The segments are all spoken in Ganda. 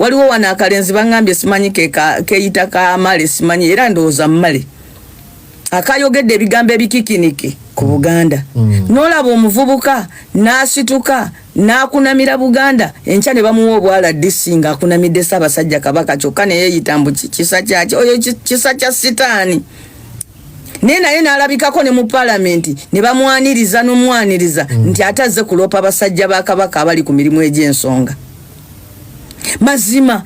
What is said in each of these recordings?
waliwo wana akalenzi bangambye simanyi keeyita Kamale simanyi era ndowooza Male akayogedde ebigambo ebikikiniki ku Buganda n'olaba omuvubuka n'asituka n'akunamira Buganda enkya ne bamuwa obwala DC nga akunamidde Ssaabasajja Kabaka kyokka ne yeeyita mbu kisa kyaki oyo kisa kya sitaani naye n'alabikako ne mu Paalamenti ne bamwaniriza n'omwaniriza nti atazze kuloopa abasajja ba Kabaka abali ku mirimu egy'ensonga. Mazima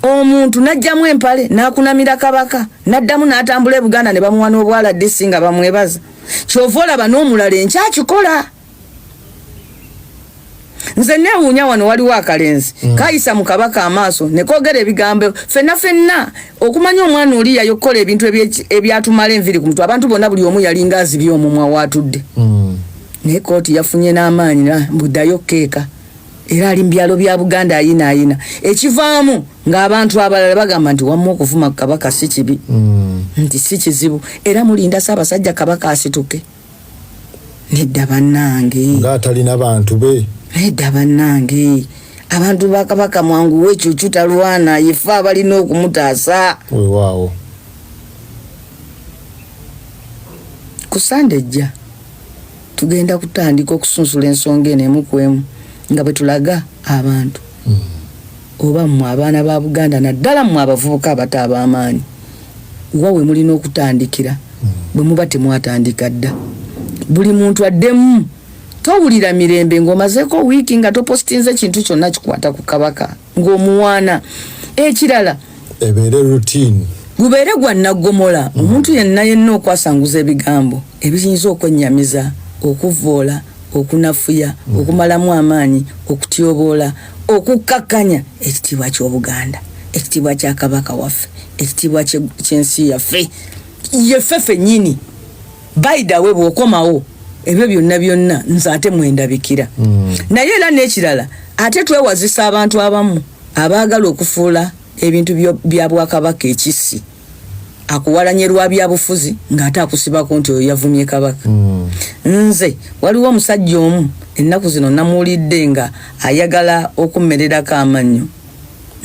omuntu najjamu empale n'akunamira Kabaka n'addamu n'atambula e Buganda ne bamuwa n'obwala DC nga bamwebaza. Kyova olaba n'omulala enkyakikola. Nze neewuunya wano waliwo akalenzi kayisa mu Kabaka amaaso ne koogera ebigambo fenna okumanya omwana oli yayokola ebintu ebyatumala enviri ku mutwe abantu bonna buli omu yalinga azibye omumwa waatudde. Naye kooti yafunye n'amaanyi buddayo keeka era ali mu byalo bya Buganda ayina ekivaamu ng'abantu abalala bagamba nti wamu okuvuma ku Kabaka si kibi nti si kizibu era mulinda Ssaabasajja Kabaka asituke. Nedda bannange ng'atalina bantu be. Nedda bannange abantu ba Kabaka mwangu wekyukyuta lwana yefe abalina okumutaasa. Weewaawo ku Sande ejja tugenda kutandika okusunsula ensonga eno emu ku emu nga bwe tulaga abantu oba mmwe abaana ba Buganda naddala mmwe abavubuka abato ab'amaanyi wawe mulina okutandikira bwe muba temwatandika dda. Buli muntu addemu towulira mirembe ng'omazeeko wiiki nga topositinze kintu kyonna kikwata ku Kabaka ng'omuwaana. Ekirala ebeere routine gubeere gwa naggomola omuntu yenna okwasanguza ebigambo ebiyinza okwennyamiza okuvvoola okunafuya okumalamu amaanyi okutyoboola okukakkanya ekitiibwa ky'Obuganda ekitiibwa kya Kabaka waffe ekitiibwa ky'ensi yaffe yeffe ffennyini bayidawe bw'okomawo ebyo byonna nze ate mwendabikira. Naye era n'ekirala ate twewazisa abantu abamu abaagala okufuula ebintu bya Bwakabaka ekissi akuwalanye lwa byabufuzi ng'ate akusibako nti oyo yavumye Kabaka. Nze waliwo omusajja omu ennaku zino namuwulidde nga ayagala okummererako amannyo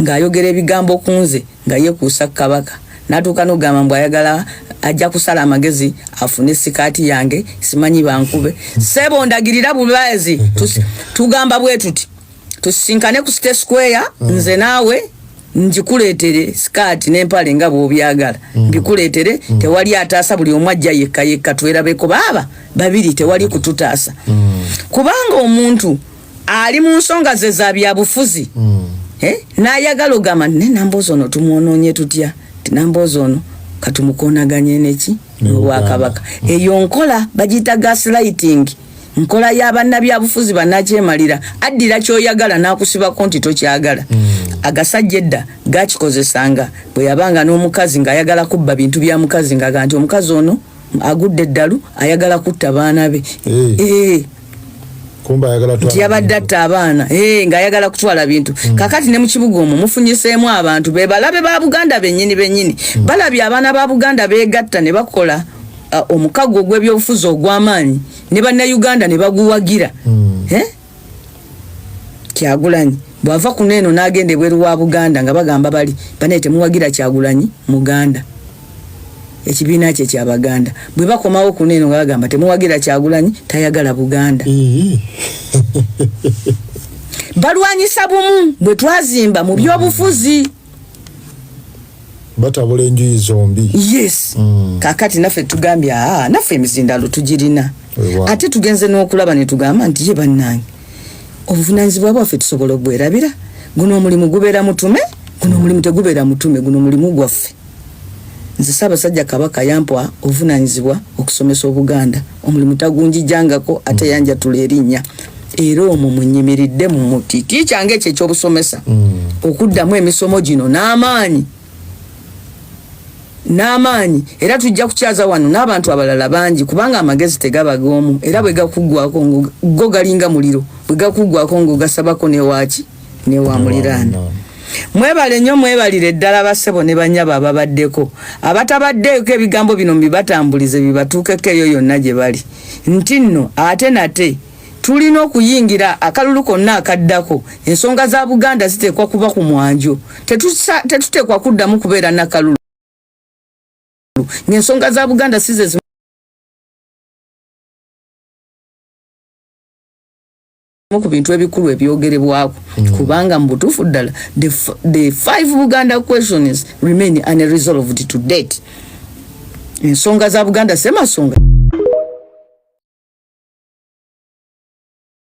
ng'ayogera ebigambo ku nze nga yeekuusa Kabaka n'atuuka n'ogamba mbu ayagala ajja kusala amagezi afune sikaati yange simanyi bankube. Sebo ndagirira bulwazi tugamba bwe tuti tusisinkane ku State Square nze naawe njikuleetere sikaati n'empale nga bw'obyagala mbikuleetere tewali ataasa buli omu ajja yekka twerabeko baaba babiri tewali kututaasa kubanga omuntu ali mu nsonga ze za byabufuzi n'ayagala ogamba nenamboozi ono tumwonoonye tutya tinamboozi ono katumukoonaganye neki n'Obwakabaka. Eyo nkola bagiyita gaslighting nkola y'abannabyabufuzi bannakyemalira addira ky'oyagala n'akusibako nti tokyagala. Agasajja edda gakikozesanga bwe yabanga n'omukazi ng'ayagala kubba bintu bya mukazi ng'aga nti omukazi ono agudde eddalu ayagala kutta baana be kumba ayagala nti yabadde atta abaana ng'ayagala kutwala bintu. Kakati ne mu kibuga omwo mufunyiseemu abantu be balabe ba Buganda bennyini balabye abaana ba Buganda beegatta ne bakola omukago ogw'ebyobufuzi ogw'amaanyi ne bannayuganda ne baguwagira. Kyagulanyi bw'ava ku neeno n'agenda ebweru wa Buganda nga bagamba bali banaye temuwagira Kyagulanyi Muganda ekibiina kye ky'Abaganda bwe bakomawo ku neeno nga bagamba temuwagira Kyagulanyi tayagala Buganda. Balwanyisa bumu bwe twazimba mu by'obufuzi batabula enjuyi zombi. Yes. Kakati naffe tugambye naffe emizindalo tugirina ate tugenze n'okulaba ne tugamba nti ye bannange obuvunaanyizibwa bwaffe tusobola okubwerabira. Guno omulimu gubeera mutume guno omulimu tegubeera mutume guno omulimu gwaffe. Nze Ssaabasajja Kabaka yampa obuvunaanyizibwa okusomesa Obuganda omulimu tagunjijangako ate yanjatula erinnya era omwo mwenyimiridde mu muti kyange ekyo eky'obusomesa okuddamu emisomo gino n'amaanyi era tujja kukyaza wano n'abantu abalala bangi kubanga amagezi tegabagoomu era bwe gakuggwako go galinga muliro bwe gakuggwako ng'ogasabako newaaki newa muliraana. Mwebale nnyo mwebalire ddala bassebo ne bannyaba ababaddeko abatabaddeeko ebigambo bino mbibatambulize bibatuukeko eyo yonna gye bali nti nno ate nate tulina okuyingira akalulu konna akaddako. Ensonga za Buganda zitekwa kuba ku mwanjo. Tetutekwa kuddamu kubeera nakalulu. Ng'ensonga za Buganda size ku bintu ebikulu ebyogerebwako kubanga mu butuufu ddala the 5 Buganda questions remain unresolved to date. Ensonga za Buganda semasonga